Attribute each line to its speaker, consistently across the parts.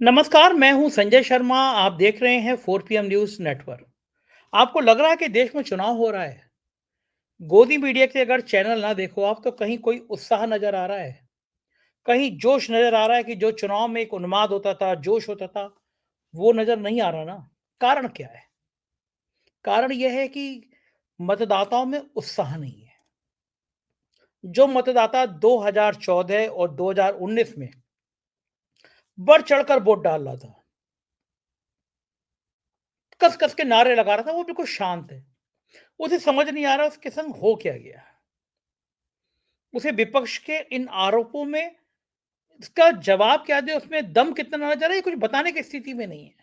Speaker 1: नमस्कार, मैं हूं संजय शर्मा। आप देख रहे हैं 4 PM न्यूज़ नेटवर्क। आपको लग रहा है कि देश में चुनाव हो रहा है। गोदी मीडिया के अगर चैनल ना देखो आप तो कहीं कोई उत्साह नज़र आ रहा है, कहीं जोश नज़र आ रहा है कि जो चुनाव में एक उन्माद होता था, जोश होता था, वो नज़र नहीं आ रहा ना। कारण क्या है? कारण यह है कि मतदाताओं में उत्साह नहीं है। जो मतदाता 2014 और 2019 में बढ़-चढ़कर वोट डाल रहा था, कस-कस के नारे लगा रहा था, वो बिल्कुल शांत है। उसे समझ नहीं आ रहा उसके संग हो क्या गया। उसे विपक्ष के इन आरोपों में इसका जवाब क्या दे, उसमें दम कितना नजर है, ये कुछ बताने की स्थिति में नहीं है।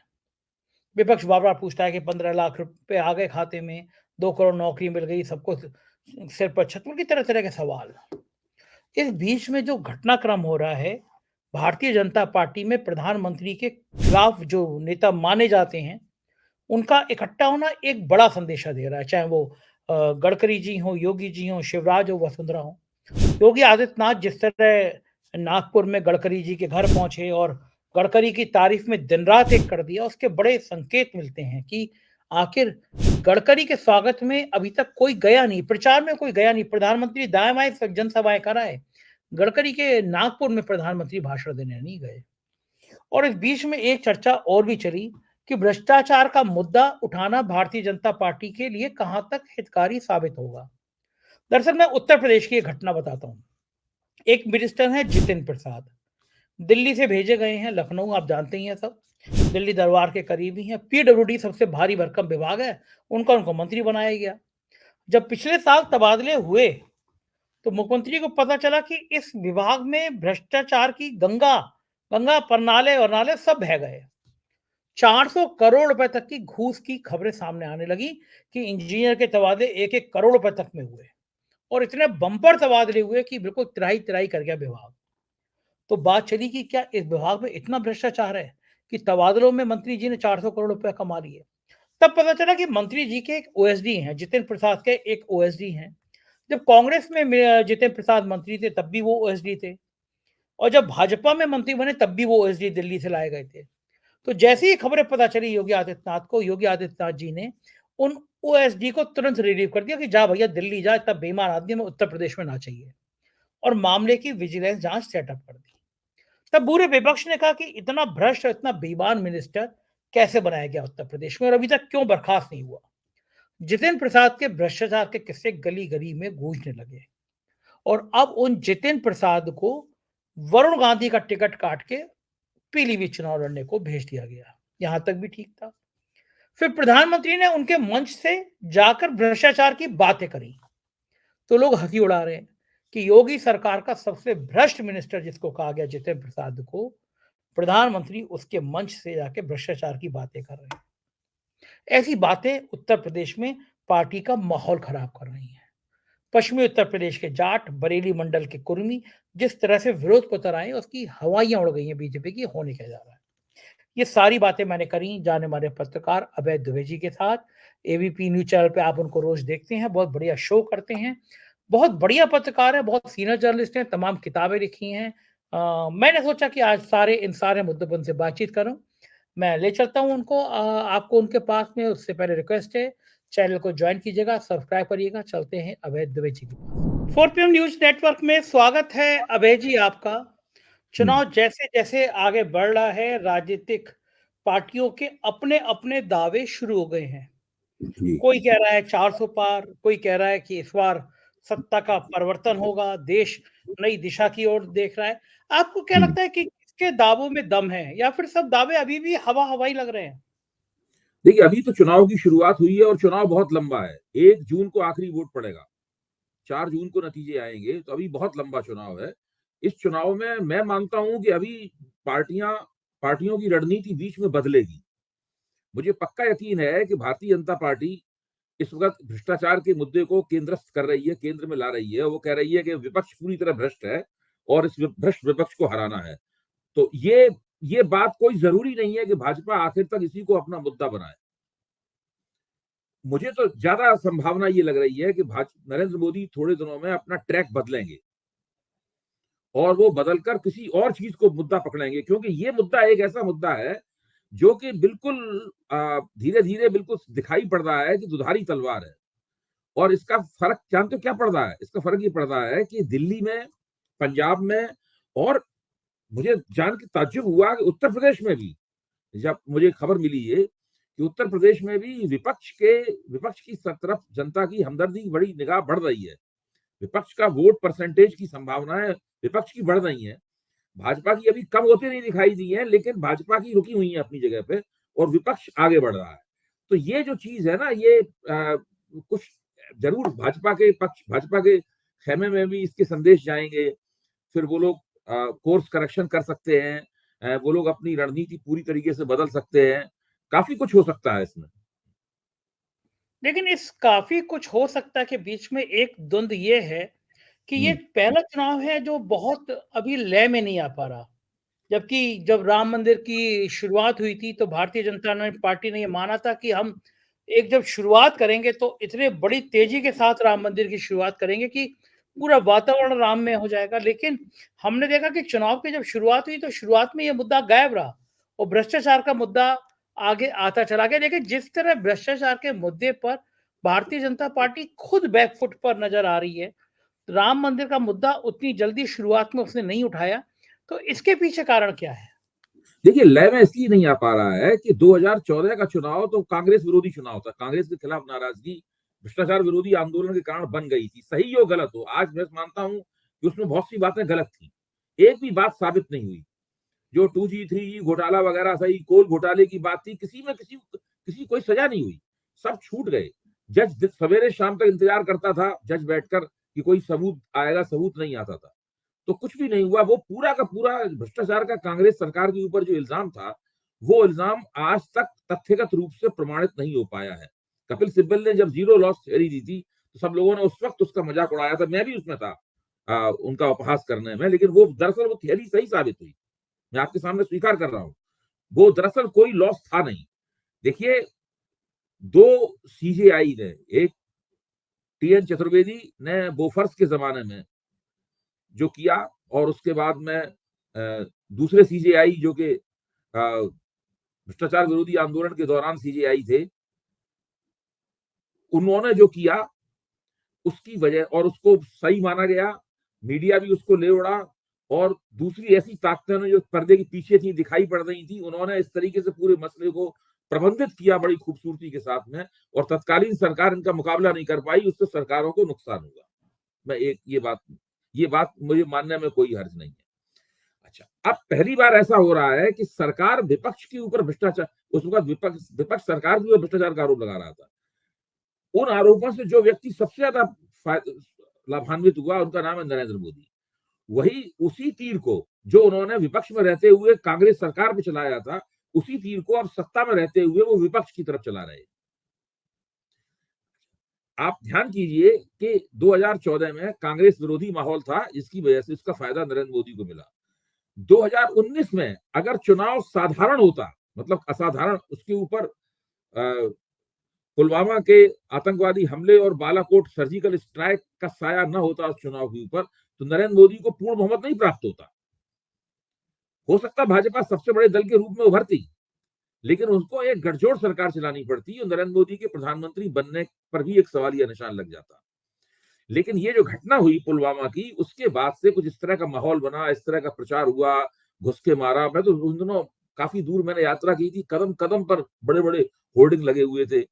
Speaker 1: विपक्ष बार बार पूछता है कि 15 लाख रुपए आ गए खाते में, 2 करोड़ नौकरी मिल गई सबको, सिर पर छत, की तरह तरह के सवाल। इस बीच में जो घटनाक्रम हो रहा है, भारतीय जनता पार्टी में प्रधानमंत्री के खिलाफ जो नेता माने जाते हैं, उनका इकट्ठा होना एक बड़ा संदेशा दे रहा है। चाहे वो गडकरी जी हो, योगी जी हो, शिवराज हो, वसुंधरा हो। योगी आदित्यनाथ जिस तरह नागपुर में गडकरी जी के घर पहुंचे और गडकरी की तारीफ में दिन रात एक कर दिया, उसके बड़े संकेत मिलते हैं कि आखिर गडकरी के स्वागत में अभी तक कोई गया नहीं, प्रचार में कोई गया नहीं। प्रधानमंत्री दाएं बाएं सब जनसभाएं कराए, गडकरी के नागपुर में प्रधानमंत्री भाषण देने नहीं गए। और इस बीच में एक चर्चा और भी चली कि भ्रष्टाचार का मुद्दा उठाना भारतीय जनता पार्टी के लिए कहां तक हितकारी साबित होगा। दरअसल मैं उत्तर प्रदेश की एक घटना बताता हूँ। एक मिनिस्टर हैं जितिन प्रसाद, दिल्ली से भेजे गए हैं लखनऊ, आप जानते ही हैं सब। दिल्ली दरबार के करीब ही हैं, पीडब्ल्यूडी सबसे भारी भरकम विभाग है, उनका उनको मंत्री बनाया गया। जब पिछले साल तबादले हुए तो मुख्यमंत्री को पता चला कि इस विभाग में भ्रष्टाचार की गंगा गंगा परनाले और नाले सब बह गए। 400 करोड़ रुपए तक की घूस की खबरें सामने आने लगी कि इंजीनियर के तबादले 1-1 करोड़ रुपए तक में हुए और इतने बम्पर तबादले हुए कि बिल्कुल तिराही-तिराही कर गया विभाग। तो बात चली कि क्या इस विभाग में इतना भ्रष्टाचार है कि तबादलों में मंत्री जी ने 400 करोड़ रुपए कमा लिए। तब पता चला कि मंत्री जी के एक ओएसडी हैं, जितिन प्रसाद के एक ओएसडी हैं। जब कांग्रेस में जितिन प्रसाद मंत्री थे तब भी वो ओएसडी थे, और जब भाजपा में मंत्री बने तब भी वो ओएसडी दिल्ली से लाए गए थे। तो जैसे ही खबरें पता चली योगी आदित्यनाथ को, योगी आदित्यनाथ जी ने उन ओएसडी को तुरंत रिलीव कर दिया कि जा भैया दिल्ली जा, इतना बेईमान आदमी हमें उत्तर प्रदेश में ना चाहिए, और मामले की विजिलेंस जांच सेटअप कर दी। तब पूरे विपक्ष ने कहा कि इतना भ्रष्ट और इतना बेईमान मिनिस्टर कैसे बनाया गया उत्तर प्रदेश में और अभी तक क्यों बर्खास्त नहीं हुआ। जितिन प्रसाद के भ्रष्टाचार के किस्से गली गली में गूंजने लगे और अब उन जितिन प्रसाद को वरुण गांधी का टिकट काट के पीलीभीत चुनाव लड़ने को भेज दिया गया। यहां तक भी ठीक था। फिर प्रधानमंत्री ने उनके मंच से जाकर भ्रष्टाचार की बातें करी तो लोग हंसी उड़ा रहे हैं कि योगी सरकार का सबसे भ्रष्ट मिनिस्टर जिसको कहा गया जितिन प्रसाद को, प्रधानमंत्री उसके मंच से जाके भ्रष्टाचार की बातें कर रहे हैं। ऐसी बातें उत्तर प्रदेश में पार्टी का माहौल खराब कर रही हैं। पश्चिमी उत्तर प्रदेश के जाट, बरेली मंडल के कुर्मी जिस तरह से विरोध को उतर आए, उसकी हवाइयां उड़ गई हैं बीजेपी की, होने क्या जा रहा है। ये सारी बातें मैंने करी जाने माने पत्रकार अभय दुबे जी के साथ। एबीपी न्यूज चैनल पे आप उनको रोज देखते हैं, बहुत बढ़िया शो करते हैं, बहुत बढ़िया पत्रकार है, बहुत सीनियर जर्नलिस्ट हैं, तमाम किताबें लिखी हैं। मैंने सोचा कि आज इन सारे मुद्दों पर उनसे बातचीत करूं। मैं ले चलता हूं उनको आपको उनके पास में। उससे पहले रिक्वेस्ट है, चैनल को ज्वाइन कीजिएगा, सब्सक्राइब करिएगा। चलते हैं अभय दुबे जी के पास। 4 PM न्यूज नेटवर्क में स्वागत है अभय जी आपका।
Speaker 2: हुँ,
Speaker 1: चुनाव जैसे-जैसे आगे बढ़ रहा है, राजनीतिक पार्टियों के अपने-अपने दावे शुरू हो गए हैं।
Speaker 2: जी।
Speaker 1: कोई कह रहा है 400 पार, कोई कह रहा है कि इस बार सत्ता का परिवर्तन होगा, देश नई दिशा की ओर देख रहा है। आपको क्या
Speaker 2: हुँ।
Speaker 1: लगता है कि किसके दावों में दम है या फिर सब दावे अभी भी हवा-हवाई लग रहे हैं?
Speaker 2: देखिए, अभी तो चुनाव की शुरुआत हुई है और चुनाव बहुत लंबा है। 1 जून को आखिरी वोट पड़ेगा, 4 जून को नतीजे आएँगे, तो अभी बहुत लंबा चुनाव है। इस चुनाव में मैं मानता हूँ कि अभी पार्टियाँ पार्टियों की रणनीति बीच में बदलेगी। मुझे पक्का यकीन है कि भारतीय जनता पार्टी इस वक़्त भ्रष्टाचार के मुद्दे को केंद्रस्थ कर रही है, केंद्र में ला रही है। वो कह रही है कि विपक्ष पूरी तरह भ्रष्ट है और इस भ्रष्ट विपक्ष को हराना है। तो ये बात कोई ज़रूरी नहीं है कि भाजपा आखिर तक इसी को अपना मुद्दा बनाए। मुझे तो ज़्यादा संभावना ये लग रही है कि नरेंद्र मोदी थोड़े दिनों में अपना ट्रैक बदलेंगे और वो बदलकर किसी और चीज को मुद्दा पकड़ेंगे, क्योंकि ये मुद्दा एक ऐसा मुद्दा है जो कि बिल्कुल धीरे धीरे बिल्कुल दिखाई पड़ रहा है कि दुधारी तलवार है। और इसका फर्क जानते हो क्या पड़ रहा है? इसका फर्क ये पड़ रहा है कि दिल्ली में, पंजाब में, और मुझे जान के ताज्जुब हुआ कि उत्तर प्रदेश में भी, जब मुझे खबर मिली ये कि उत्तर प्रदेश में भी विपक्ष की तरफ जनता की हमदर्दी की बड़ी निगाह बढ़ रही है। विपक्ष का वोट परसेंटेज की संभावनाएं विपक्ष की बढ़ रही हैं। भाजपा की अभी कम होती नहीं दिखाई दी है, लेकिन भाजपा की रुकी हुई है अपनी जगह पे और विपक्ष आगे बढ़ रहा है। तो ये जो चीज है ना, ये कुछ जरूर भाजपा के खेमे में भी इसके संदेश जाएंगे। फिर वो लोग कोर्स करेक्शन कर सकते हैं, वो लोग अपनी रणनीति पूरी तरीके से बदल सकते हैं। काफी कुछ हो सकता है इसमें।
Speaker 1: लेकिन इस काफी कुछ हो सकता है के बीच में एक द्वंद ये है कि ये
Speaker 2: हम्म,
Speaker 1: पहला चुनाव है जो बहुत अभी लय में नहीं आ पा रहा। जबकि जब राम मंदिर की शुरुआत हुई थी तो भारतीय जनता पार्टी ने ये माना था कि हम एक जब शुरुआत करेंगे तो इतने बड़ी तेजी के साथ राम मंदिर की शुरुआत करेंगे कि पूरा वातावरण राम में हो जाएगा। लेकिन हमने देखा कि चुनाव की जब शुरुआत हुई तो शुरुआत में ये मुद्दा गायब रहा और भ्रष्टाचार का मुद्दा आगे आता चला गया। देखिए, जिस तरह भ्रष्टाचार के मुद्दे पर भारतीय जनता पार्टी खुद बैकफुट पर नजर आ रही है, राम मंदिर का मुद्दा उतनी जल्दी शुरुआत में उसने नहीं उठाया। तो इसके पीछे कारण क्या है?
Speaker 2: देखिए, लय में इसलिए नहीं आ पा रहा है कि 2014 का चुनाव तो कांग्रेस विरोधी चुनाव था। कांग्रेस के खिलाफ नाराजगी भ्रष्टाचार विरोधी आंदोलन के कारण बन गई थी। सही हो गलत हो, आज मैं मानता हूं कि उसमें बहुत सी बातें गलत थी, एक भी बात साबित नहीं हुई। जो 2G 3G घोटाला वगैरह, सही कोल घोटाले की बात थी, किसी में किसी कोई सजा नहीं हुई, सब छूट गए। जज सवेरे शाम तक इंतजार करता था, जज बैठकर, कि कोई सबूत आएगा, सबूत नहीं आता था। तो कुछ भी नहीं हुआ। वो पूरा का पूरा भ्रष्टाचार का कांग्रेस सरकार के ऊपर जो इल्जाम था, वो इल्जाम आज तक तथ्यगत रूप से प्रमाणित नहीं हो पाया है। कपिल सिब्बल ने जब जीरो लॉस थ्योरी दी थी तो सब लोगों ने उस वक्त उसका मजाक उड़ाया था, मैं भी उसमें था उनका उपहास करने में, लेकिन वो दरअसल वो थ्योरी सही साबित हुई। मैं आपके सामने स्वीकार कर रहा हूं, वो दरअसल कोई लॉस था नहीं। देखिए, दो सीजेआई ने, एक TN चतुर्वेदी ने बोफर्स के जमाने में जो किया, और उसके बाद में दूसरे सीजेआई जो कि भ्रष्टाचार विरोधी आंदोलन के दौरान सीजेआई थे, उन्होंने जो किया उसकी वजह, और उसको सही माना गया, मीडिया भी उसको ले उड़ा, और दूसरी ऐसी ताकतें ने जो पर्दे के पीछे थी, दिखाई पड़ रही थी, उन्होंने इस तरीके से पूरे मसले को प्रबंधित किया बड़ी खूबसूरती के साथ में, और तत्कालीन सरकार इनका मुकाबला नहीं कर पाई, उससे सरकारों को नुकसान हुआ। मैं एक ये बात मुझे मानने में कोई हर्ज नहीं है। अच्छा, अब पहली बार ऐसा हो रहा है कि सरकार विपक्ष के ऊपर भ्रष्टाचार, उस वक्त विपक्ष सरकार के ऊपर भ्रष्टाचार का आरोप लगा रहा था। उन आरोपों से जो व्यक्ति सबसे ज्यादा लाभान्वित हुआ, उनका नाम है नरेंद्र मोदी। वही उसी तीर को जो उन्होंने विपक्ष में रहते हुए कांग्रेस सरकार पे चलाया था, उसी तीर को अब सत्ता में रहते हुए वो विपक्ष की तरफ चला रहे हैं। आप ध्यान कीजिए कि 2014 में कांग्रेस विरोधी माहौल था, जिसकी वजह से इसका फायदा नरेंद्र मोदी को मिला। 2019 में अगर चुनाव साधारण होता, मतलब असाधारण, उसके ऊपर पुलवामा के आतंकवादी हमले और बालाकोट सर्जिकल स्ट्राइक का साया न होता उस चुनाव के ऊपर, तो नरेंद्र मोदी को पूर्ण बहुमत नहीं प्राप्त होता। हो सकता भाजपा सबसे बड़े दल के रूप में उभरती, लेकिन उसको एक गठजोड़ सरकार चलानी पड़ती और नरेंद्र मोदी के प्रधानमंत्री बनने पर भी एक सवालिया निशान लग जाता। लेकिन ये जो घटना हुई पुलवामा की, उसके बाद से कुछ इस तरह का माहौल बना, इस तरह का प्रचार हुआ, घुस के मारा। मैं तो उन दिनों काफी दूर मैंने यात्रा की थी, कदम कदम पर बड़े बड़े होर्डिंग लगे हुए थे,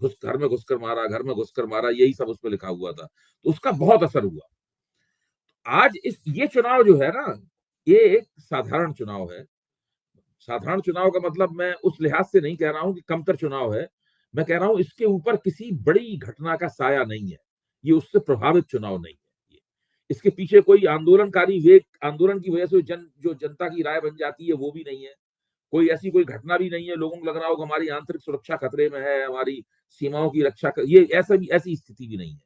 Speaker 2: घर में घुसकर मारा, घर में घुसकर मारा, यही सब उस पर लिखा हुआ था। तो उसका बहुत असर हुआ। आज ये चुनाव जो है ना, ये एक साधारण चुनाव है। साधारण चुनाव का मतलब मैं उस लिहाज से नहीं कह रहा हूं कि कमतर चुनाव है, मैं कह रहा हूं इसके ऊपर किसी बड़ी घटना का साया नहीं है। ये उससे प्रभावित चुनाव नहीं है। इसके पीछे कोई आंदोलनकारी वेग, आंदोलन की वजह से जो जनता की राय बन जाती है, वो भी नहीं है। कोई ऐसी कोई घटना भी नहीं है, लोगों को लग रहा हो कि हमारी आंतरिक सुरक्षा खतरे में है, हमारी सीमाओं की रक्षा ये ऐसी स्थिति भी नहीं है।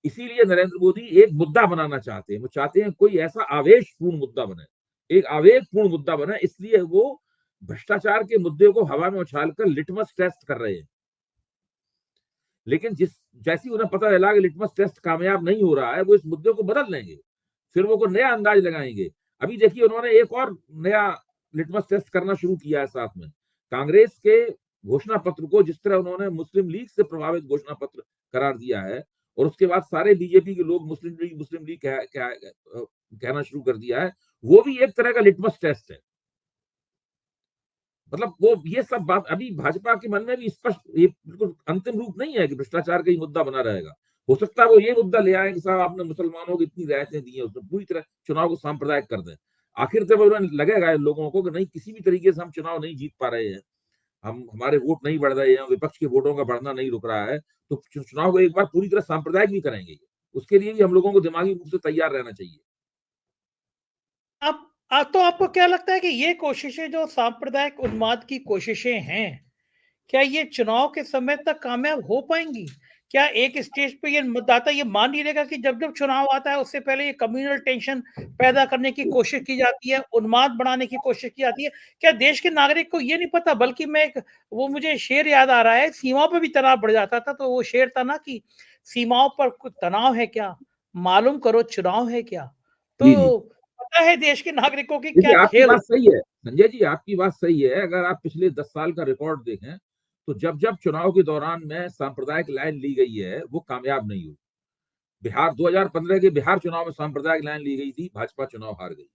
Speaker 2: इसीलिए नरेंद्र मोदी एक मुद्दा बनाना चाहते हैं। वो चाहते हैं कोई ऐसा आवेशपूर्ण मुद्दा बने, एक आवेगपूर्ण मुद्दा बने। इसलिए वो भ्रष्टाचार के मुद्दे को हवा में उछालकर लिटमस टेस्ट कर रहे हैं। लेकिन जैसी उन्हें पता चला कि लिटमस टेस्ट कामयाब नहीं हो रहा है, वो इस मुद्दे को बदल लेंगे। फिर वो कोई नया अंदाज लगाएंगे। अभी देखिए उन्होंने एक और नया लिटमस टेस्ट करना शुरू किया है साथ में। कांग्रेस के घोषणा पत्र को जिस तरह उन्होंने मुस्लिम लीग से प्रभावित घोषणा पत्र करार दिया है और उसके बाद सारे बीजेपी के लोग मुस्लिम लीग कहना शुरू कर दिया है, वो भी एक तरह का लिटमस टेस्ट है। मतलब वो ये सब बात अभी भाजपा के मन में भी स्पष्ट, ये बिल्कुल अंतिम रूप नहीं है कि भ्रष्टाचार का ही मुद्दा बना रहेगा। हो सकता है वो ये मुद्दा ले आए कि साहब आपने मुसलमानों को इतनी रियायतें दी है, उसमें पूरी तरह चुनाव को सांप्रदायिक कर दें। आखिर जब उन्हें लगेगा इन लोगों को कि नहीं किसी भी तरीके से हम चुनाव नहीं जीत पा रहे हैं, हम हमारे वोट नहीं बढ़ रहे हैं, विपक्ष के वोटों का बढ़ना नहीं रुक रहा है, तो चुनाव को एक बार पूरी तरह सांप्रदायिक भी करेंगे। उसके लिए भी हम लोगों को दिमागी रूप से तैयार रहना चाहिए।
Speaker 1: आप तो आपको क्या लगता है कि ये कोशिशें जो सांप्रदायिक उन्माद की कोशिशें हैं, क्या ये चुनाव के समय तक कामयाब हो पाएँगी? क्या एक स्टेज पे ये मतदाता ये मान नहीं लेगा कि जब-जब चुनाव आता है उससे पहले ये कम्युनल टेंशन पैदा करने की कोशिश की जाती है, उन्माद बढ़ाने की कोशिश की जाती है? क्या देश के नागरिक को ये नहीं पता, बल्कि मैं एक वो मुझे शेर याद आ रहा है, सीमाओं पे भी तनाव बढ़ जाता था, तो वो शेर था ना कि सीमाओं पर कुछ तनाव है क्या? मालूम करो चुनाव है क्या?
Speaker 2: जी, जी।
Speaker 1: तो पता है देश के नागरिकों की
Speaker 2: देखिए,
Speaker 1: क्या
Speaker 2: आपकी
Speaker 1: खेल
Speaker 2: बात
Speaker 1: हो।
Speaker 2: सही है। संजय जी, आपकी बात सही है। अगर आप पिछले 10 साल का रिकॉर्ड देखें, तो जब-जब चुनाव के दौरान में सांप्रदायिक लाइन ली गई है, वो कामयाब नहीं हुई। बिहार 2015 के बिहार चुनाव में सांप्रदायिक लाइन ली गई थी, भाजपा चुनाव हार गई।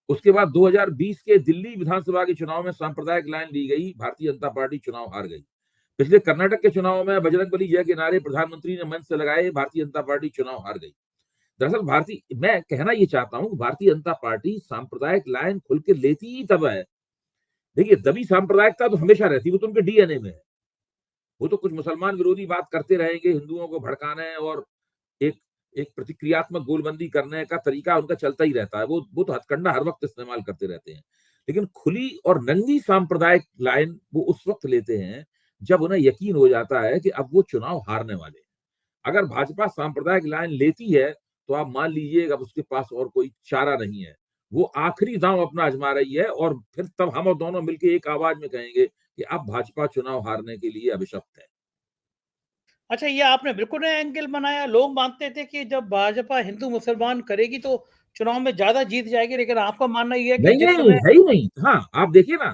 Speaker 2: उसके बाद 2020 के दिल्ली विधानसभा के चुनाव में सांप्रदायिक लाइन ली गई, भारतीय जनता पार्टी चुनाव हार गई। पिछले कर्नाटक के चुनाव में बजरंगबली जय के नारे प्रधानमंत्री ने मंच से लगाए, भारतीय जनता पार्टी चुनाव हार गई। दरअसल मैं कहना ये चाहता हूँ कि भारतीय जनता पार्टी सांप्रदायिक लाइन खुल के लेती ही तब है। देखिए, दबी सांप्रदायिकता तो हमेशा रहती है, वो तो उनके डीएनए में है। वो तो कुछ मुसलमान विरोधी बात करते रहेंगे, हिंदुओं को भड़काने और एक एक प्रतिक्रियात्मक गोलबंदी करने का तरीका उनका चलता ही रहता है। वो तो हथकंडा हर वक़्त इस्तेमाल करते रहते हैं। लेकिन खुली और नंगी सांप्रदायिक लाइन वो उस वक़्त लेते हैं, जब उन्हें यकीन हो जाता है कि अब वो चुनाव हारने वाले हैं। अगर भाजपा सांप्रदायिक लाइन लेती है, तो आप मान लीजिए अब उसके पास और कोई चारा नहीं है। वो आखिरी दांव अपना आज़मा रही है और फिर तब हम और दोनों मिलके एक आवाज़ में कहेंगे कि अब भाजपा चुनाव हारने के लिए अभिशप्त है।
Speaker 1: अच्छा, ये आपने बिल्कुल नया एंगल बनाया। लोग मानते थे कि जब भाजपा हिंदू-मुसलमान करेगी तो चुनाव में ज़्यादा जीत जाएगी, लेकिन आपका मानना ये है कि
Speaker 2: नहीं,
Speaker 1: जिस
Speaker 2: नहीं,
Speaker 1: समय
Speaker 2: है ही नहीं। हाँ, आप देखिए ना,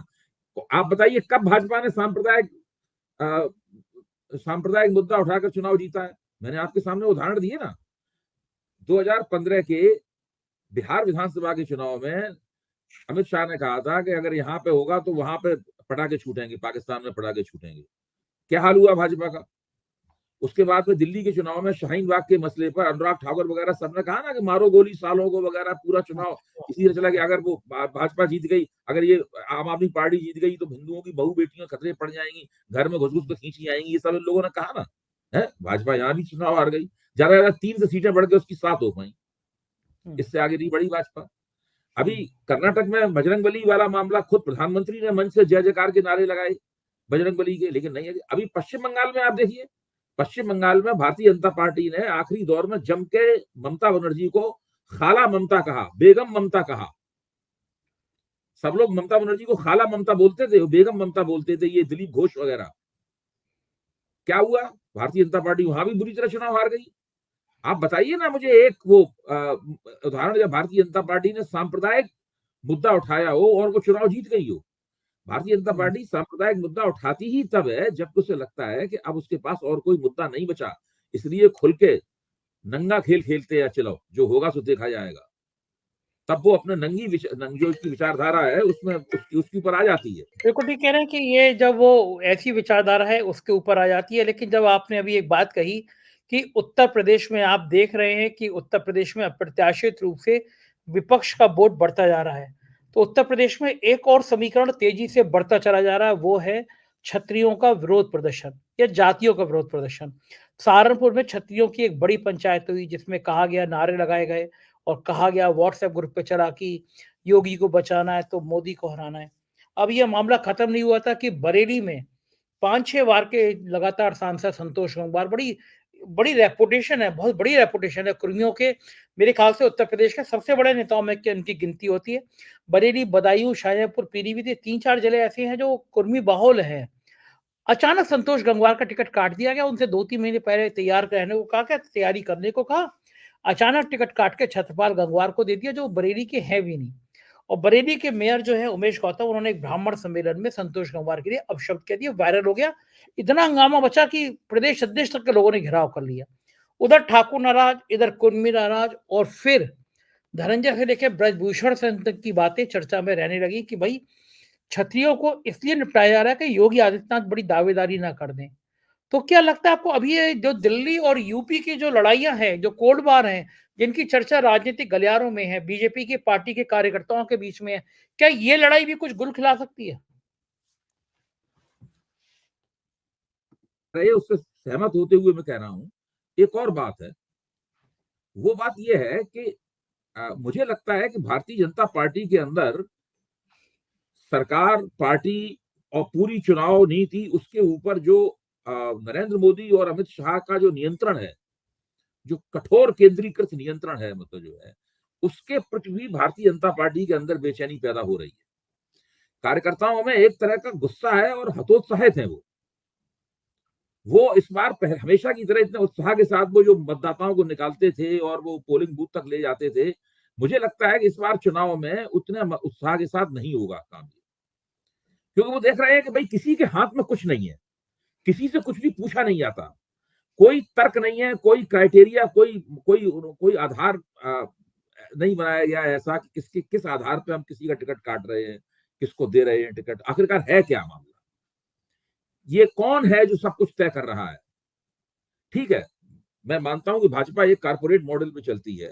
Speaker 2: तो आप बताइए कब भाजपा ने अ, सांप्रदायिक मुद्दा उठाकर चुनाव जीता है? मैंने आपके सामने उदाहरण दिए ना। 2015 के बिहार विधानसभा के चुनाव में अमित शाह ने कहा था कि अगर यहाँ पे होगा तो वहाँ पे पटाखे छूटेंगे, पाकिस्तान में पटाखे छूटेंगे। क्या हाल हुआ भाजपा का? उसके बाद में दिल्ली के चुनाव में शाहीन बाग के मसले पर अनुराग ठाकुर वगैरह सबने कहा ना कि मारो गोली सालों को वगैरह, पूरा चुनाव इसी तरह चला कि अगर वो भाजपा जीत गई, अगर ये आम आदमी पार्टी जीत गई तो हिंदुओं की बहू बेटियां खतरे पड़ जाएंगी, घर में घुस घुस कर खींची आएंगी, ये सब इन लोगों ने कहा ना। है, भाजपा यहाँ भी चुनाव हार गई। ज्यादा ज्यादा 3 से सीटें बढ़ के उसकी 7 हो पाई।
Speaker 1: हुँ,
Speaker 2: इससे आगे नहीं बढ़ी भाजपा। अभी
Speaker 1: हुँ,
Speaker 2: कर्नाटक में बजरंगबली वाला मामला, खुद प्रधानमंत्री ने मंच से जय जयकार के नारे लगाए बजरंगबली के, लेकिन नहीं है। अभी पश्चिम बंगाल में आप देखिए, पश्चिम बंगाल में भारतीय जनता पार्टी ने आखिरी दौर में जम के ममता बनर्जी को खाला ममता कहा, बेगम ममता कहा। सब लोग ममता बनर्जी को खाला ममता बोलते थे, बेगम ममता बोलते थे, ये दिलीप घोष वगैरह। क्या हुआ? भारतीय जनता पार्टी वहां भी बुरी तरह चुनाव हार गई। आप बताइए ना मुझे एक वो उदाहरण, जब भारतीय जनता पार्टी ने सांप्रदायिक मुद्दा उठाया हो और वो चुनाव जीत गई हो। भारतीय जनता
Speaker 1: हुँ।
Speaker 2: पार्टी सांप्रदायिक मुद्दा उठाती ही तब है जब उसे लगता है कि अब उसके पास और कोई मुद्दा नहीं बचा, इसलिए खुल के नंगा खेल खेलते हैं, चलो जो होगा सो देखा जाएगा। तब वो अपने जो उसकी विचारधारा है उसमें उसके ऊपर आ जाती है।
Speaker 1: बिल्कुल ठीक कह रहे हैं कि ये जब वो ऐसी विचारधारा है उसके ऊपर आ जाती है, लेकिन जब आपने अभी एक बात कही कि उत्तर प्रदेश में आप देख रहे हैं कि उत्तर प्रदेश में अप्रत्याशित रूप से विपक्ष का वोट बढ़ता जा रहा है। तो उत्तर प्रदेश में एक और समीकरण तेज़ी से बढ़ता चला जा रहा है, वो है क्षत्रियों का विरोध प्रदर्शन या जातियों का विरोध प्रदर्शन। सहारनपुर में क्षत्रियों की एक बड़ी पंचायत हुई जिसमें कहा गया, नारे लगाए गए और कहा गया, व्हाट्सएप ग्रुप पे चला कि योगी को बचाना है तो मोदी को हराना है। अब ये मामला खत्म नहीं हुआ था कि बरेली में 5-6 बार के लगातार सांसद संतोष गंगवार, बड़ी बड़ी रेपुटेशन है, बहुत बड़ी रेपुटेशन है कुर्मियों के। मेरे ख्याल से उत्तर प्रदेश के सबसे बड़े नेताओं में के उनकी गिनती होती है। बरेली, बदायूं, शाहजहाँपुर, पीलीभीत, ये 3-4 जिले ऐसे हैं जो कुर्मी बाहुल हैं। अचानक संतोष गंगवार का टिकट काट दिया गया, उनसे 2-3 महीने पहले तैयार रहने को कहा गया, तैयारी करने को कहा। अचानक टिकट काट के छत्रपाल गंगवार को दे दिया, जो बरेली के हैं भी नहीं। और बरेली के मेयर जो है उमेश गौतम, उन्होंने एक ब्राह्मण सम्मेलन में संतोष गंगवार के लिए अपशब्द कह दिया, वायरल हो गया। इतना हंगामा बचा कि प्रदेश अध्यक्ष तक के लोगों ने घेराव कर लिया। उधर ठाकुर नाराज, इधर कुर्मी नाराज, और फिर धनंजय से लेकर ब्रजभूषण तक की बातें चर्चा में रहने लगी कि भाई क्षत्रियों को इसलिए निपटाया जा रहा है कि योगी आदित्यनाथ बड़ी दावेदारी ना कर दें। तो क्या लगता है आपको अभी ये जो दिल्ली और यूपी की जो लड़ाइयां हैं, जो कोल्ड वार हैं, जिनकी चर्चा राजनीतिक गलियारों में है, बीजेपी की पार्टी के कार्यकर्ताओं के बीच में है, क्या ये लड़ाई भी कुछ गुल खिला सकती है?
Speaker 2: रहे उससे सहमत होते हुए मैं कह रहा हूं, एक और बात है। वो बात यह है कि मुझे लगता है कि भारतीय जनता पार्टी के अंदर सरकार, पार्टी और पूरी चुनाव नीति, उसके ऊपर जो नरेंद्र मोदी और अमित शाह का जो नियंत्रण है, जो कठोर केंद्रीकृत नियंत्रण है, मतलब जो है, उसके प्रति भी भारतीय जनता पार्टी के अंदर बेचैनी पैदा हो रही है। कार्यकर्ताओं में एक तरह का गुस्सा है और हतोत्साहित है वो इस बार हमेशा की तरह इतने उत्साह के साथ वो जो मतदाताओं को निकालते थे और वो पोलिंग बूथ तक ले जाते थे, मुझे लगता है कि इस बार चुनाव में उतने उत्साह के साथ नहीं होगा काम, क्योंकि वो देख रहे हैं कि भाई किसी के हाथ में कुछ नहीं है, किसी से कुछ भी पूछा नहीं जाता, कोई तर्क नहीं है, कोई क्राइटेरिया, कोई कोई कोई आधार नहीं बनाया गया है ऐसा कि किस आधार पे हम किसी का टिकट काट रहे हैं, किसको दे रहे हैं टिकट, आखिरकार है क्या मामला, ये कौन है जो सब कुछ तय कर रहा है। ठीक है, मैं मानता हूं कि भाजपा एक कारपोरेट मॉडल पे चलती है,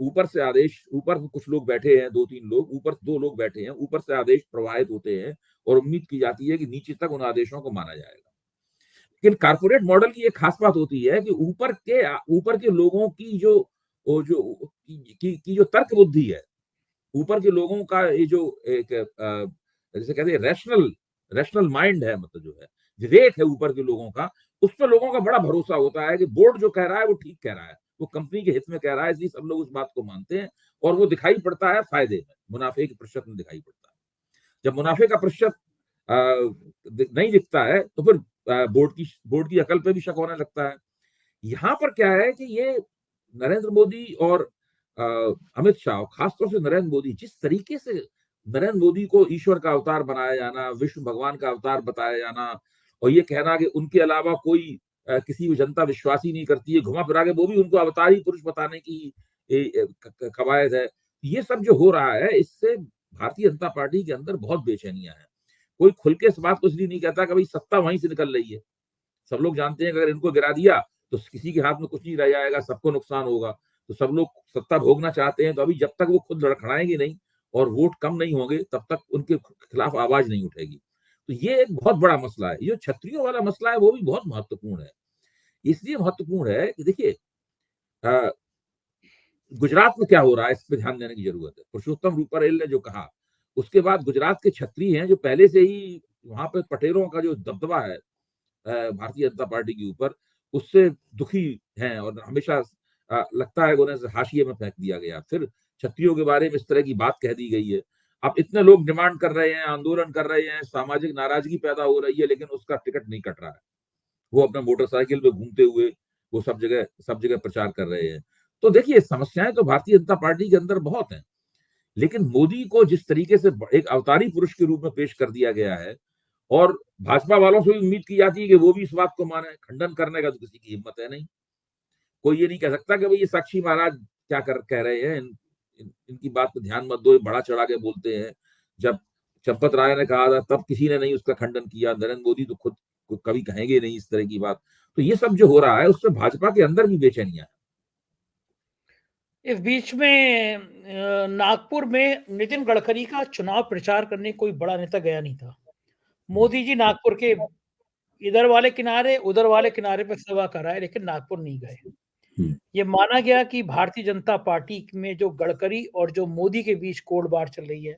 Speaker 2: ऊपर से आदेश, ऊपर कुछ लोग बैठे हैं, 2-3 लोग ऊपर, 2 लोग बैठे हैं, ऊपर से आदेश प्रवाहित होते हैं और उम्मीद की जाती है कि नीचे तक उन आदेशों को माना जाएगा। लेकिन कारपोरेट मॉडल की एक खास बात होती है कि ऊपर के लोगों की जो वो जो की जो तर्क बुद्धि है, ऊपर के लोगों का ये जो एक जैसे कहते हैं रैशनल रैशनल माइंड है, मतलब जो है विवेक है ऊपर के लोगों का, उस पर लोगों का बड़ा भरोसा होता है कि बोर्ड जो कह रहा है वो ठीक कह रहा है, वो कंपनी के हित में कह रहा है, इसलिए सब लोग उस बात को मानते हैं और वो दिखाई पड़ता है फायदे में, मुनाफे के प्रतिशत में दिखाई पड़ता है। जब मुनाफे का प्रतिशत नहीं दिखता है तो फिर बोर्ड की अकल पे भी शक होने लगता है। यहाँ पर क्या है कि ये नरेंद्र मोदी और अमित शाह, खासतौर से नरेंद्र मोदी, जिस तरीके से नरेंद्र मोदी को ईश्वर का अवतार बनाया जाना, विष्णु भगवान का अवतार बताया जाना और ये कहना कि उनके अलावा कोई किसी भी जनता विश्वास ही नहीं करती है, घुमा फिरा के वो भी उनको अवतारी पुरुष बताने की कवायद है। ये सब जो हो रहा है, इससे भारतीय जनता पार्टी के अंदर बहुत बेचैनियां हैं। कोई खुल के इस बात को इसलिए नहीं कहता कि भाई सत्ता वहीं से निकल रही है। सब लोग जानते हैं कि अगर इनको गिरा दिया तो किसी के हाथ में कुछ नहीं रह जाएगा, सबको नुकसान होगा। तो सब लोग सत्ता भोगना चाहते हैं, तो अभी जब तक वो खुद लड़खड़ाएंगे नहीं और वोट कम नहीं होंगे, तब तक उनके खिलाफ आवाज नहीं उठेगी। तो ये एक बहुत बड़ा मसला है। ये छत्रियों वाला मसला है, वो भी बहुत महत्वपूर्ण है। इसलिए महत्वपूर्ण है कि देखिए गुजरात में क्या हो रहा है, इस पर ध्यान देने की जरूरत है। पुरुषोत्तम रूपारेल ने जो कहा, उसके बाद गुजरात के छत्री हैं जो पहले से ही वहां पे पटेलों का जो दबदबा है भारतीय जनता पार्टी के ऊपर, उससे दुखी हैं और हमेशा लगता है कि उन्हें हाशिए में फेंक दिया गया। फिर छत्रियों के बारे में इस तरह की बात कह दी गई है। अब इतने लोग डिमांड कर रहे हैं, आंदोलन कर रहे हैं, सामाजिक नाराजगी पैदा हो रही है, लेकिन उसका टिकट नहीं कट रहा है। वो अपना मोटरसाइकिल पे घूमते हुए वो सब जगह प्रचार कर रहे हैं। तो देखिए, समस्याएं तो भारतीय जनता पार्टी के अंदर बहुत हैं, लेकिन मोदी को जिस तरीके से एक अवतारी पुरुष के रूप में पेश कर दिया गया है और भाजपा वालों से भी उम्मीद की जाती है कि वो भी इस बात को माने, खंडन करने का तो किसी की हिम्मत है नहीं। कोई ये नहीं कह सकता कि भाई ये साक्षी महाराज क्या कह रहे हैं, इनकी बात पे ध्यान मत दो, ये बढ़ा चढ़ा के बोलते हैं। जब चंपत राय ने कहा था तब किसी ने नहीं उसका खंडन किया, नरेंद्र मोदी तो खुद कभी कहेंगे नहीं इस तरह की बात। तो ये सब जो हो रहा है उससे भाजपा के अंदर भी बेचैनियां
Speaker 1: इस बीच में नागपुर में नितिन गडकरी का चुनाव प्रचार करने कोई बड़ा नेता गया नहीं था।
Speaker 2: हैं।
Speaker 1: मोदी जी नागपुर के इधर वाले किनारे, उधर वाले किनारे पे सभा कराए, लेकिन नागपुर नहीं गए।
Speaker 2: हम्म,
Speaker 1: ये माना गया कि भारतीय जनता पार्टी में जो गडकरी और जो मोदी के बीच कोल्ड-वार चल रही है,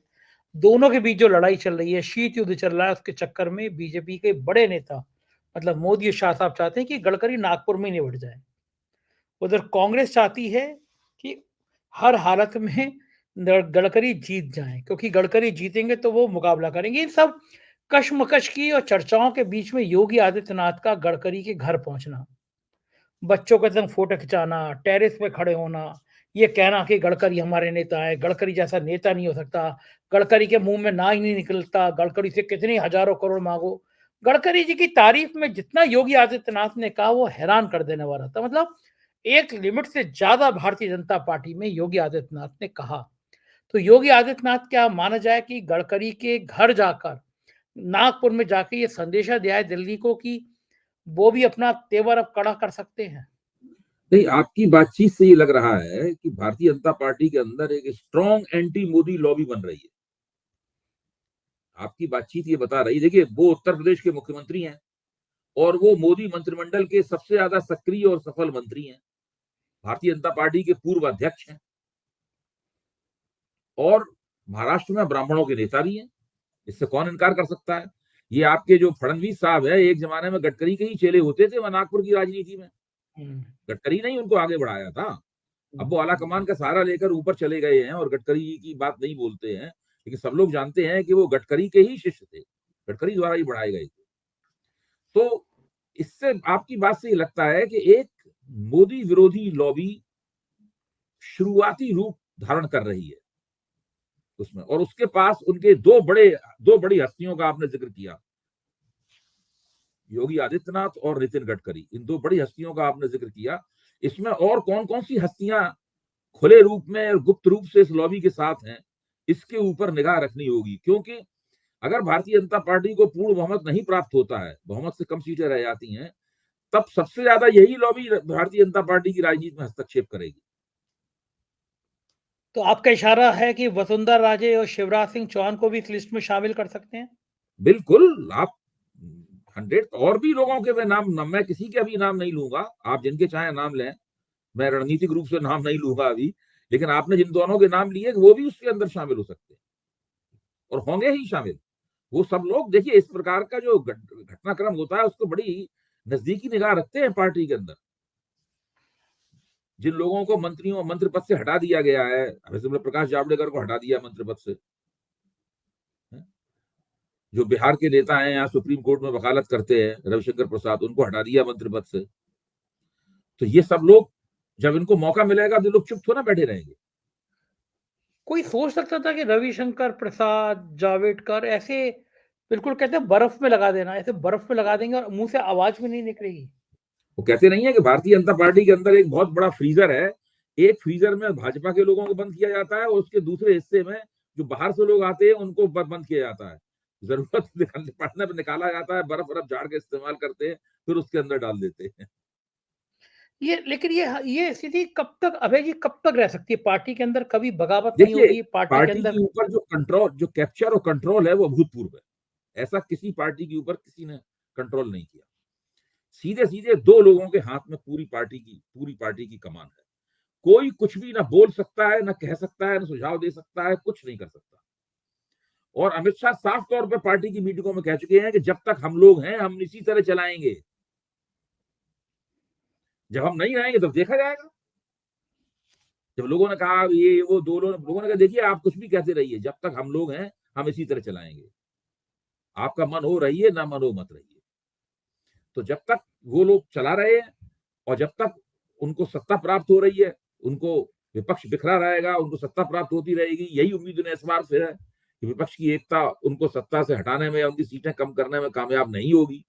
Speaker 1: दोनों के बीच जो लड़ाई चल रही है, शीत युद्ध चल रहा है, उसके चक्कर में बीजेपी के बड़े नेता मतलब मोदी और शाह साहब चाहते हैं कि गडकरी नागपुर में ही निपट जाए। उधर कांग्रेस चाहती है कि हर हालत में गडकरी जीत जाएं, क्योंकि गडकरी जीतेंगे तो वो मुकाबला करेंगे। इन सब कशमकश की और चर्चाओं के बीच में योगी आदित्यनाथ का गडकरी के घर पहुंचना, बच्चों के संग फोटो खिंचाना, टेरेस पे खड़े होना, ये कहना कि गडकरी हमारे नेता हैं, गडकरी जैसा नेता नहीं हो सकता, गडकरी के मुँह में ना ही नहीं निकलता, गडकरी से कितनी हज़ारों करोड़ माँगो। गडकरी जी की तारीफ में जितना योगी आदित्यनाथ ने कहा, वो हैरान कर देने वाला था। मतलब एक लिमिट से ज़्यादा भारतीय जनता पार्टी में योगी आदित्यनाथ ने कहा। तो योगी आदित्यनाथ क्या माना जाए कि गडकरी के घर जाकर, नागपुर में जाके ये संदेशा दिया है दिल्ली को कि वो भी अपना तेवर अब कड़ा कर सकते हैं?
Speaker 2: नहीं, आपकी बातचीत से ये लग रहा है कि भारतीय जनता पार्टी के अंदर एक स्ट्रांग एंटी मोदी लॉबी बन रही है। आपकी बातचीत ये बता रही, देखिए वो उत्तर प्रदेश के मुख्यमंत्री हैं और वो मोदी मंत्रिमंडल के सबसे ज्यादा सक्रिय और सफल मंत्री हैं। भारतीय जनता पार्टी के पूर्व अध्यक्ष हैं और महाराष्ट्र में ब्राह्मणों के नेता भी हैं। इससे कौन इनकार कर सकता है? ये आपके जो फडणवीस साहब है, एक जमाने में गडकरी के ही चेले होते थे वहां नागपुर की राजनीति में।
Speaker 1: हुँ,
Speaker 2: गडकरी ने ही उनको आगे बढ़ाया था। अब
Speaker 1: हुँ।
Speaker 2: वो आला कमान का सहारा लेकर ऊपर चले गए हैं और गडकरी जी की बात नहीं बोलते हैं, लेकिन सब लोग जानते हैं कि वो गडकरी के ही शिष्य थे, गडकरी द्वारा ही बढ़ाए गए थे। तो इससे आपकी बात से ये लगता है कि एक मोदी विरोधी लॉबी शुरुआती रूप धारण कर रही है उसमें, और उसके पास उनके दो बड़ी हस्तियों का आपने जिक्र किया, योगी आदित्यनाथ और नितिन गडकरी, इन दो बड़ी हस्तियों का आपने जिक्र किया। इसमें और कौन कौन सी हस्तियां खुले रूप में और गुप्त रूप से इस लॉबी के साथ हैं, इसके ऊपर निगाह रखनी होगी, क्योंकि अगर भारतीय जनता पार्टी को पूर्ण बहुमत नहीं प्राप्त होता है, बहुमत से कम सीटें रह जाती हैं, तब सबसे ज्यादा यही लॉबी भारतीय जनता पार्टी की राजनीति में हस्तक्षेप करेगी।
Speaker 1: तो आपका इशारा है कि वसुंधरा राजे और शिवराज सिंह चौहान को भी इस लिस्ट में शामिल कर सकते हैं?
Speaker 2: बिल्कुल, आप 100 और भी लोगों के मैं किसी के अभी नाम नहीं लूंगा, आप जिनके चाहे नाम लें, मैं रणनीतिक रूप से नाम नहीं लूंगा अभी, लेकिन आपने जिन दोनों के नाम लिए वो भी उसके अंदर शामिल हो सकते हैं और होंगे ही शामिल। वो सब लोग देखिए, इस प्रकार का जो घटनाक्रम होता है उसको बड़ी नजदीकी निगाह रखते हैं पार्टी के अंदर। जिन लोगों को मंत्रियों मंत्री पद से हटा दिया गया है, जैसे प्रकाश जावड़ेकर को हटा दिया मंत्री पद से, जो बिहार के नेता हैं यहाँ सुप्रीम कोर्ट में वकालत करते हैं, रविशंकर प्रसाद, उनको हटा दिया मंत्री पद से। तो ये सब लोग, जब इनको मौका मिलेगा तो लोग चुप थोड़ा बैठे रहेंगे।
Speaker 1: कोई सोच सकता था कि रविशंकर प्रसाद, जावड़ेकर ऐसे बिल्कुल कहते हैं बर्फ में लगा देना, ऐसे बर्फ में लगा देंगे और मुँह से आवाज़ भी नहीं निकलेगी।
Speaker 2: वो कहते नहीं है कि भारतीय जनता पार्टी के अंदर एक बहुत बड़ा फ्रीजर है, एक फ्रीजर में भाजपा के लोगों को बंद किया जाता है और उसके दूसरे हिस्से में जो बाहर से लोग आते हैं उनको बंद किया जाता है। जरूरत पड़ने पर निकाला जाता है, बर्फ बर्फ झाड़ के इस्तेमाल करते हैं, फिर उसके अंदर डाल देते हैं।
Speaker 1: ये लेकिन ये स्थिति कब तक अभय जी कब तक रह सकती है? पार्टी के अंदर कभी बगावत नहीं
Speaker 2: देखिए,
Speaker 1: होगी, पार्टी के
Speaker 2: पार्टी के
Speaker 1: अंदर
Speaker 2: ऊपर जो कंट्रोल, जो कैप्चर और कंट्रोल है वो अभूतपूर्व है। ऐसा किसी पार्टी के ऊपर किसी ने कंट्रोल नहीं किया। सीधे सीधे दो लोगों के हाथ में पूरी पार्टी की कमान है। कोई कुछ भी ना बोल सकता है, ना कह सकता है, ना सुझाव दे सकता है, कुछ नहीं कर सकता। और अमित शाह साफ तौर पे पार्टी की मीटिंगों में कह चुके हैं कि जब तक हम लोग हैं हम इसी तरह चलाएंगे, जब हम नहीं रहेंगे तब देखा जाएगा। जब लोगों ने कहा ये वो दो लोगों ने कहा देखिए आप कुछ भी कहते रहिए, जब तक हम लोग हैं हम इसी तरह चलाएंगे, आपका मन हो रहिए ना मन हो मत रहिए। तो जब तक वो लोग चला रहे हैं और जब तक उनको सत्ता प्राप्त हो रही है, उनको विपक्ष बिखरा रहेगा, उनको सत्ता प्राप्त होती रहेगी। यही उम्मीद उन्हें इस बार से है कि विपक्ष की एकता उनको सत्ता से हटाने में या उनकी सीटें कम करने में कामयाब नहीं होगी।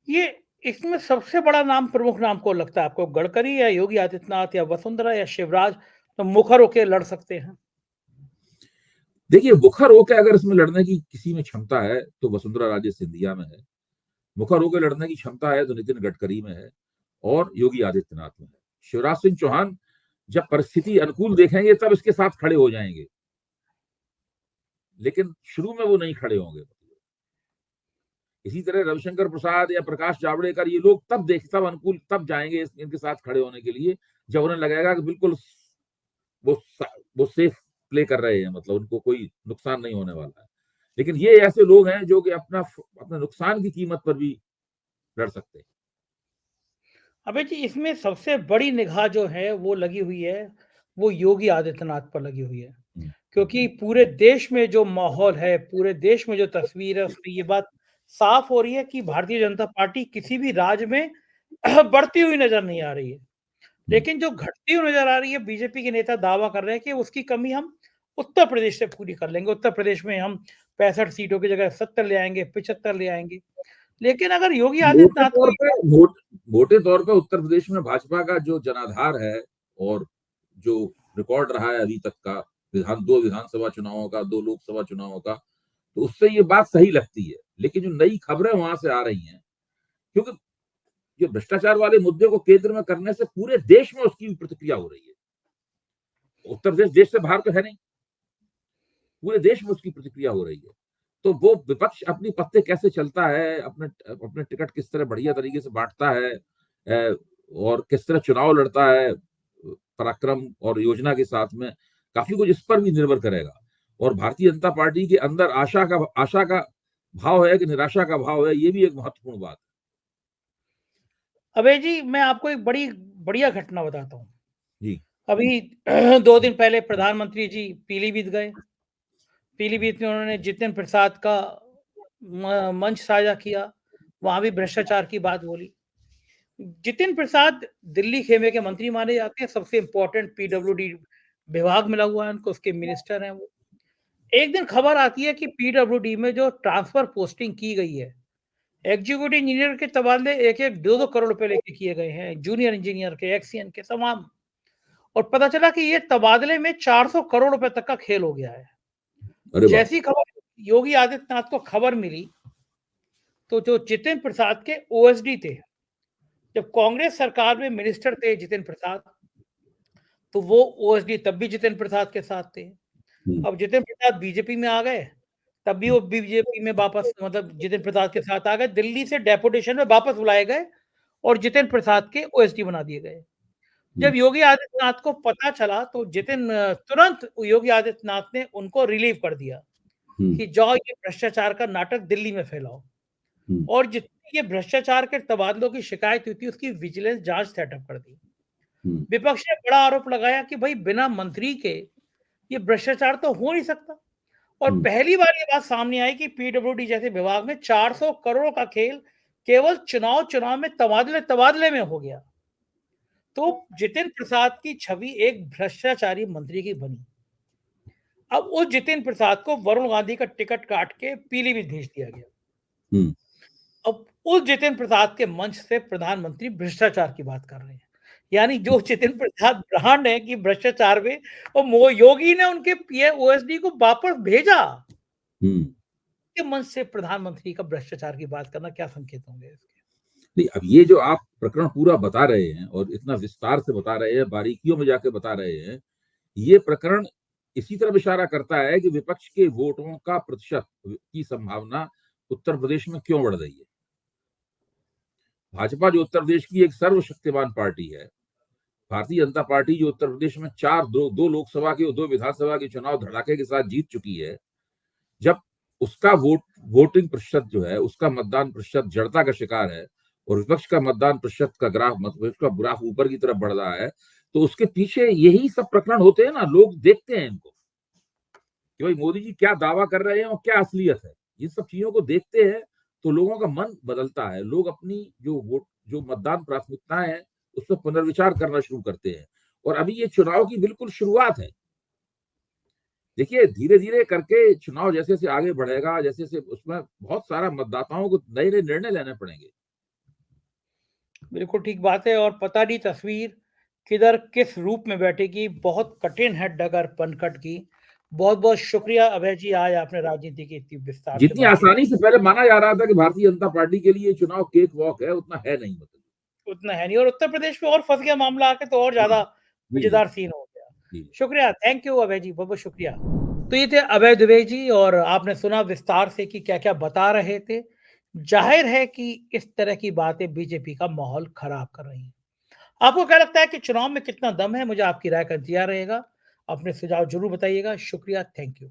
Speaker 1: ये इसमें सबसे बड़ा नाम प्रमुख नाम कौन लगता है आपको? गडकरी या योगी आदित्यनाथ या वसुंधरा या शिवराज तो मुखर होके लड़ सकते हैं?
Speaker 2: देखिए, मुखर होकर अगर इसमें लड़ने की किसी में क्षमता है तो वसुंधरा राजे सिंधिया में है, मुखर होकर लड़ने की क्षमता है तो नितिन गडकरी में है और योगी आदित्यनाथ में है। शिवराज सिंह चौहान जब परिस्थिति अनुकूल देखेंगे तब इसके साथ खड़े हो जाएंगे, लेकिन शुरू में वो नहीं खड़े होंगे। इसी तरह रविशंकर प्रसाद या प्रकाश जावड़ेकर, ये लोग तब अनुकूल तब जाएंगे इनके साथ खड़े होने के लिए जब उन्हें लगेगा कि बिल्कुल वो वो सेफ प्ले कर रहे हैं, मतलब उनको कोई नुकसान नहीं होने वाला है। लेकिन ये ऐसे लोग हैं जो कि अपने नुकसान की कीमत पर भी लड़ सकते हैं।
Speaker 1: अबे जी इसमें सबसे बड़ी निगाह जो है वो लगी हुई है, वो योगी आदित्यनाथ पर लगी हुई है।
Speaker 2: हम्म,
Speaker 1: क्योंकि पूरे देश में जो माहौल है, पूरे देश में जो तस्वीर है उसमें ये बात साफ हो रही है कि भारतीय जनता पार्टी किसी भी राज्य में बढ़ती हुई नजर नहीं आ रही है। लेकिन जो घटती हुई नजर आ रही है, बीजेपी के नेता दावा कर रहे हैं कि उसकी कमी हम उत्तर प्रदेश से पूरी कर लेंगे। उत्तर प्रदेश में हम 65 सीटों की जगह 70 ले आएंगे, 75 ले आएंगे। लेकिन अगर योगी
Speaker 2: मोटे
Speaker 1: आदित्यनाथ को
Speaker 2: तौर पे मोटे तौर पे उत्तर प्रदेश में भाजपा का जो जनाधार है और जो रिकॉर्ड रहा है अभी तक का, दो विधानसभा चुनावों का, दो लोकसभा चुनावों का, तो उससे ये बात सही लगती है। लेकिन जो नई खबरें वहां से आ रही हैं, क्योंकि जो भ्रष्टाचार वाले मुद्दे को केंद्र में करने से पूरे देश में उसकी प्रतिक्रिया हो रही है। उत्तर प्रदेश देश से बाहर तो है नहीं, पूरे देश में उसकी प्रतिक्रिया हो रही है। तो वो विपक्ष अपनी पत्ते कैसे चलता है, अपने अपने टिकट किस तरह बढ़िया तरीके से बांटता है, और किस तरह चुनाव लड़ता है पराक्रम और योजना के साथ में, काफी कुछ इस पर भी निर्भर करेगा। और भारतीय जनता पार्टी के अंदर आशा का भाव है कि निराशा का भाव है, ये भी एक महत्वपूर्ण बात है।
Speaker 1: अभय जी, मैं आपको एक बड़ी बढ़िया घटना बताता हूँ।
Speaker 2: जी।
Speaker 1: अभी 2 दिन पहले प्रधानमंत्री जी पीलीभीत गए। पीलीभीत में उन्होंने जितिन प्रसाद का मंच साझा किया। वहां भी भ्रष्टाचार की बात बोली। जितिन प्रसाद दिल्ली खेमे के मंत्री माने जाते हैं। सबसे इंपॉर्टेंट पीडब्ल्यूडी विभाग मिला हुआ है उनको, उसके मिनिस्टर हैं वो। एक दिन खबर आती है कि पीडब्ल्यूडी में जो ट्रांसफर पोस्टिंग की गई है, एग्जीक्यूटिव इंजीनियर के तबादले 1-1, 2-2 करोड़ रुपए लेके किए गए हैं, जूनियर इंजीनियर के, एक्सीएन के तमाम। और पता चला कि ये तबादले में 400 करोड़ रुपए तक का खेल हो गया है।
Speaker 2: अरे वाह।
Speaker 1: जैसी खबर योगी आदित्यनाथ को खबर मिली, तो जो जितिन प्रसाद के ओएसडी थे, जब कांग्रेस सरकार में मिनिस्टर थे जितिन प्रसाद, तो वो ओएसडी तब भी जितिन प्रसाद के साथ थे। अब जितिन प्रसाद बीजेपी में आ गए, तब भी वो बीजेपी में वापस, मतलब जितिन प्रसाद के साथ आ गए। दिल्ली से डेपुटेशन में वापस बुलाए गए और जितिन प्रसाद के ओएसडी बना दिए गए। जब योगी आदित्यनाथ को पता चला तो तुरंत योगी आदित्यनाथ ने उनको रिलीव कर दिया कि जाओ ये भ्रष्टाचार का नाटक दिल्ली में फैलाओ। और जितनी ये भ्रष्टाचार के तबादलों की शिकायत हुई थी, उसकी विजिलेंस जांच सेटअप कर दी। विपक्ष ने बड़ा आरोप लगाया कि भाई बिना मंत्री के ये भ्रष्टाचार तो हो नहीं सकता। और पहली बार ये बात सामने आई कि पीडब्ल्यूडी जैसे विभाग में 400 करोड़ का खेल केवल चुनाव में तबादले में हो गया। तो जितिन प्रसाद की छवि एक भ्रष्टाचारी मंत्री की बनी। अब उस जितिन प्रसाद को वरुण गांधी का टिकट काट के पीलीभीत भेज दिया गया। अब उस जितिन प्रसाद के मंच से प्रधानमंत्री भ्रष्टाचार की बात कर रहे हैं। यानी जो जितिन प्रसाद ब्रांड है कि भ्रष्टाचार में, और योगी ने उनके पीए ओएसडी को वापस भेजा, के मंच से प्रधानमंत्री का भ्रष्टाचार की बात करना, क्या संकेत होंगे इसके?
Speaker 2: नहीं, अब ये जो आप प्रकरण पूरा बता रहे हैं और इतना विस्तार से बता रहे हैं, बारीकियों में जाके बता रहे हैं, ये प्रकरण इसी तरफ इशारा करता है कि विपक्ष के वोटों का प्रतिशत की संभावना उत्तर प्रदेश में क्यों बढ़ रही है। भाजपा जो उत्तर प्रदेश की एक सर्वशक्तिमान पार्टी है, भारतीय जनता पार्टी जो उत्तर प्रदेश में दो लोकसभा के और 2 विधानसभा के चुनाव धड़ाके के साथ जीत चुकी है, जब उसका वोटिंग प्रतिशत जो है, उसका मतदान प्रतिशत जड़ता का शिकार है और विपक्ष का मतदान प्रतिशत का ग्राफ ऊपर की तरफ बढ़ रहा है, तो उसके पीछे यही सब प्रकरण होते हैं ना। लोग देखते हैं इनको कि भाई मोदी जी क्या दावा कर रहे हैं और क्या असलियत है। ये सब चीजों को देखते हैं तो लोगों का मन बदलता है। लोग अपनी जो मतदान प्राथमिकताएं हैं उस पर पुनर्विचार करना शुरू करते हैं। और अभी ये चुनाव की बिल्कुल शुरुआत है। देखिए, धीरे धीरे करके चुनाव जैसे जैसे आगे बढ़ेगा, जैसे जैसे उसमें बहुत सारा मतदाताओं को नए नए निर्णय लेने पड़ेंगे।
Speaker 1: बिल्कुल ठीक बात है। और पता नहीं तस्वीर किधर किस रूप में बैठेगी। बहुत कठिन है डगर पनकट की। बहुत बहुत शुक्रिया अभय जी, आज आपने राजनीति की इतनी विस्तार से
Speaker 2: जितनी
Speaker 1: बातें की।
Speaker 2: आसानी से पहले माना जा रहा था कि भारतीय जनता पार्टी के लिए चुनाव केक वॉक है, उतना है नहीं। मतलब
Speaker 1: उतना है नहीं, और उत्तर प्रदेश में और फंस गया मामला आके, तो और ज्यादा
Speaker 2: जी जी
Speaker 1: मजेदार सीन हो गया।
Speaker 2: जी।
Speaker 1: शुक्रिया, थैंक यू अभय जी, बहुत बहुत शुक्रिया। तो ये थे अभय दुबे जी, और आपने सुना विस्तार से कि क्या क्या बता रहे थे। जाहिर है कि इस तरह की बातें बीजेपी का माहौल खराब कर रही हैं। आपको क्या लगता है कि चुनाव में कितना दम है? मुझे आपकी राय का इंतजार रहेगा। अपने सुझाव जरूर बताइएगा। शुक्रिया, थैंक यू।